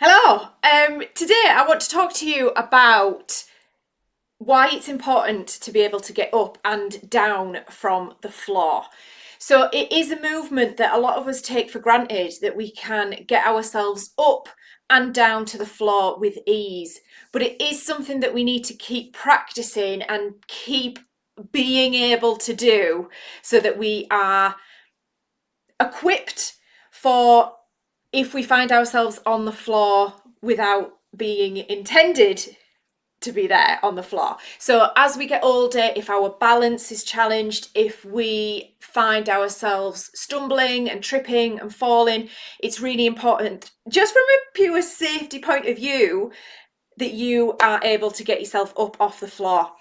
Hello. Today I want to talk to you about why it's important to be able to get up and down from the floor. So it is a movement that a lot of us take for granted, that we can get ourselves up and down to the floor with ease. But it is something that we need to keep practicing and keep being able to do so that we are equipped for if we find ourselves on the floor without being intended to be there on the floor. So as we get older, if our balance is challenged, if we find ourselves stumbling and tripping and falling, it's really important, just from a pure safety point of view, that you are able to get yourself up off the floor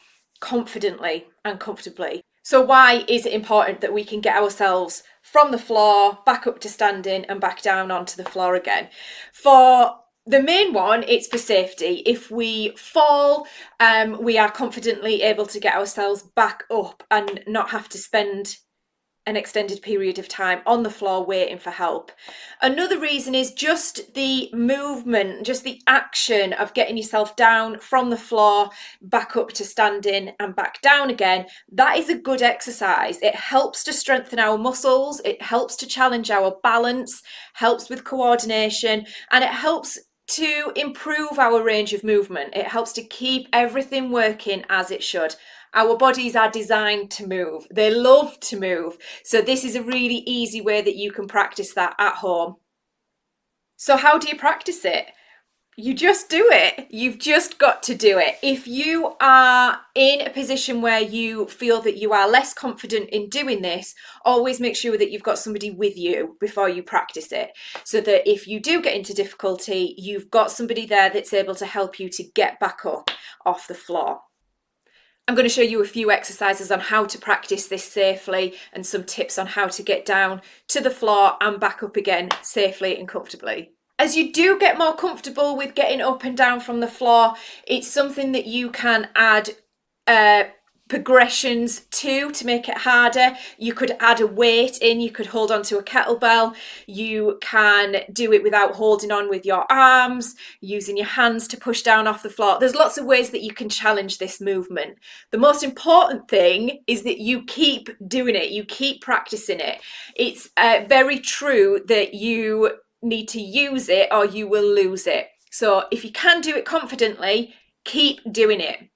confidently and comfortably. So why is it important that we can get ourselves from the floor back up to standing and back down onto the floor again? For the main one, it's for safety. If we fall, we are confidently able to get ourselves back up and not have to spend an extended period of time on the floor waiting for help. Another reason is just the movement, just the action of getting yourself down from the floor, back up to standing and back down again. That is a good exercise. It helps to strengthen our muscles, it helps to challenge our balance, helps with coordination, and it helps to improve our range of movement. It helps to keep everything working as it should. Our bodies are designed to move. They love to move. So this is a really easy way that you can practice that at home. So how do you practice it? You just do it. You've just got to do it. If you are in a position where you feel that you are less confident in doing this, always make sure that you've got somebody with you before you practice it, so that if you do get into difficulty, you've got somebody there that's able to help you to get back up off the floor. I'm going to show you a few exercises on how to practice this safely and some tips on how to get down to the floor and back up again safely and comfortably. As you do get more comfortable with getting up and down from the floor, it's something that you can add progressions to make it harder. You could add a weight in, you could hold on to a kettlebell, you can do it without holding on with your arms, using your hands to push down off the floor. There's lots of ways that you can challenge this movement. The most important thing is that you keep doing it, you keep practicing it. It's very true that you need to use it or you will lose it. So if you can do it confidently, keep doing it.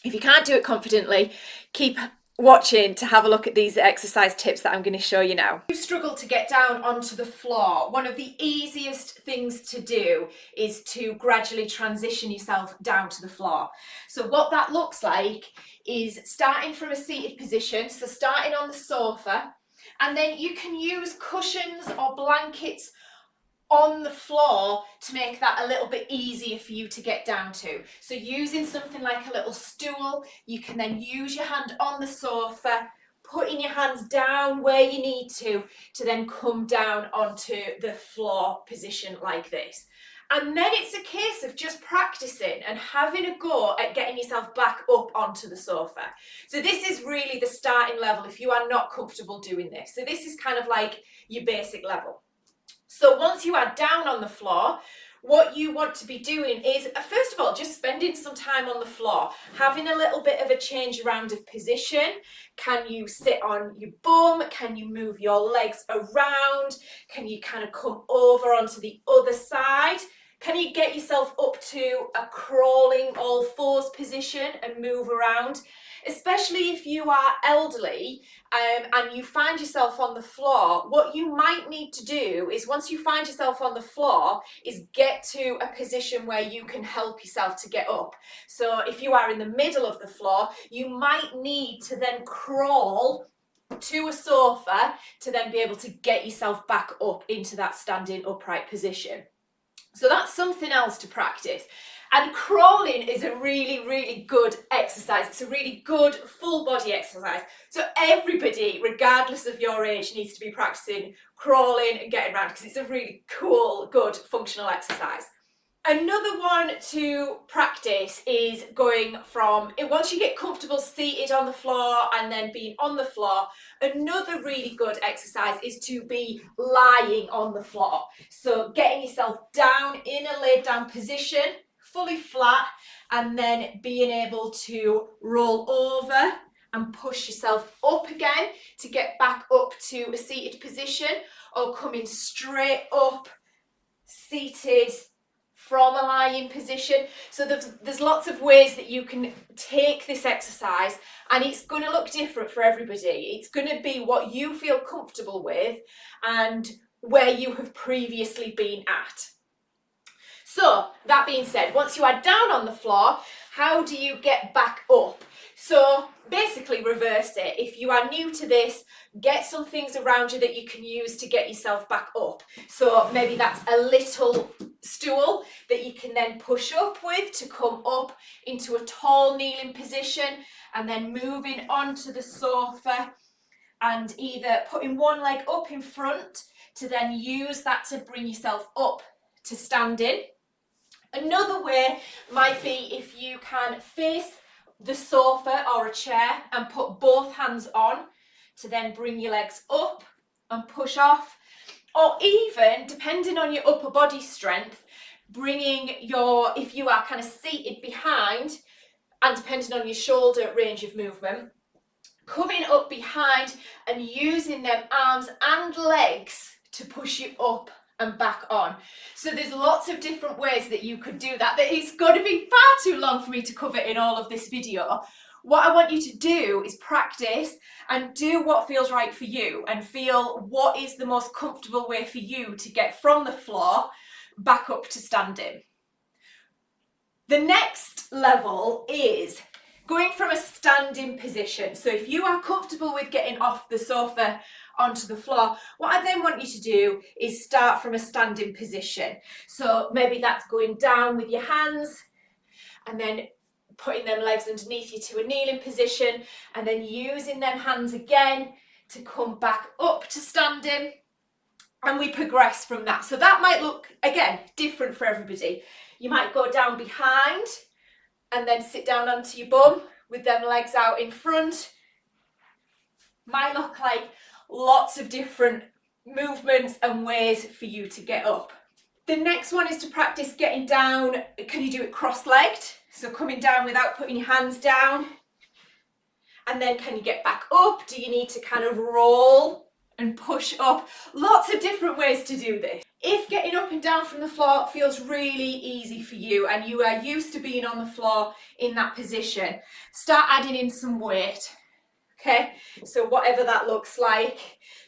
If you can't do it confidently, keep watching to have a look at these exercise tips that I'm going to show you now. If you struggle to get down onto the floor, one of the easiest things to do is to gradually transition yourself down to the floor. So what that looks like is starting from a seated position, so starting on the sofa, and then you can use cushions or blankets on the floor to make that a little bit easier for you to get down to. So using something like a little stool, you can then use your hand on the sofa, putting your hands down where you need to then come down onto the floor position like this. And then it's a case of just practicing and having a go at getting yourself back up onto the sofa. So this is really the starting level if you are not comfortable doing this. So this is kind of like your basic level. So once you are down on the floor, what you want to be doing is, first of all, just spending some time on the floor, having a little bit of a change around of position. Can you sit on your bum? Can you move your legs around? Can you kind of come over onto the other side? Can you get yourself up to a crawling all fours position and move around? Especially if you are elderly and you find yourself on the floor, what you might need to do is, once you find yourself on the floor, is get to a position where you can help yourself to get up. So if you are in the middle of the floor, you might need to then crawl to a sofa to then be able to get yourself back up into that standing upright position. So that's something else to practice. And crawling is a really, really good exercise. It's a really good full body exercise. So everybody, regardless of your age, needs to be practicing crawling and getting around, because it's a really cool, good functional exercise. Another one to practice is going from, once you get comfortable seated on the floor and then being on the floor, another really good exercise is to be lying on the floor. So getting yourself down in a laid down position, fully flat, and then being able to roll over and push yourself up again to get back up to a seated position, or coming straight up seated from a lying position. So there's lots of ways that you can take this exercise, and it's going to look different for everybody. It's going to be what you feel comfortable with and where you have previously been at. So that being said, once you are down on the floor, how do you get back up? So basically reverse it. If you are new to this, get some things around you that you can use to get yourself back up. So maybe that's a little stool that you can then push up with to come up into a tall kneeling position, and then moving onto the sofa and either putting one leg up in front to then use that to bring yourself up to standing. Another way might be if you can face the sofa or a chair and put both hands on to then bring your legs up and push off, or even, depending on your upper body strength, bringing if you are kind of seated behind and depending on your shoulder range of movement, coming up behind and using them arms and legs to push you up and back on. So there's lots of different ways that you could do that. It's going to be far too long for me to cover in all of this video. What I want you to do is practice and do what feels right for you, and feel what is the most comfortable way for you to get from the floor back up to standing. The next level is going from a standing position. So if you are comfortable with getting off the sofa onto the floor, what I then want you to do is start from a standing position. So maybe that's going down with your hands and then putting them legs underneath you to a kneeling position, and then using them hands again to come back up to standing, and we progress from that. So that might look, again, different for everybody. You might go down behind and then sit down onto your bum with them legs out in front. Might look like lots of different movements and ways for you to get up. The next one is to practice getting down. Can you do it cross-legged? So coming down without putting your hands down. And then can you get back up? Do you need to kind of roll and push up? Lots of different ways to do this. If getting up and down from the floor feels really easy for you and you are used to being on the floor in that position, start adding in some weight. Okay, so whatever that looks like,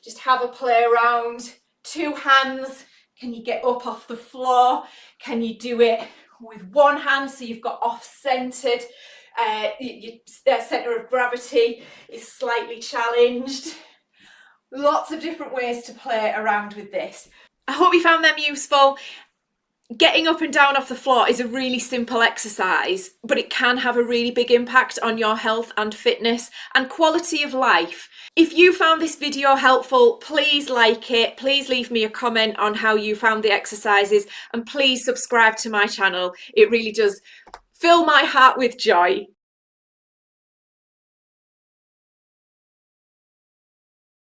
just have a play around. 2 hands, can you get up off the floor? Can you do it with one hand so you've got off-centered? Your centre of gravity is slightly challenged. Lots of different ways to play around with this. I hope you found them useful. Getting up and down off the floor is a really simple exercise, but it can have a really big impact on your health and fitness and quality of life. If you found this video helpful, please like it, please leave me a comment on how you found the exercises, and please subscribe to my channel. It really does fill my heart with joy.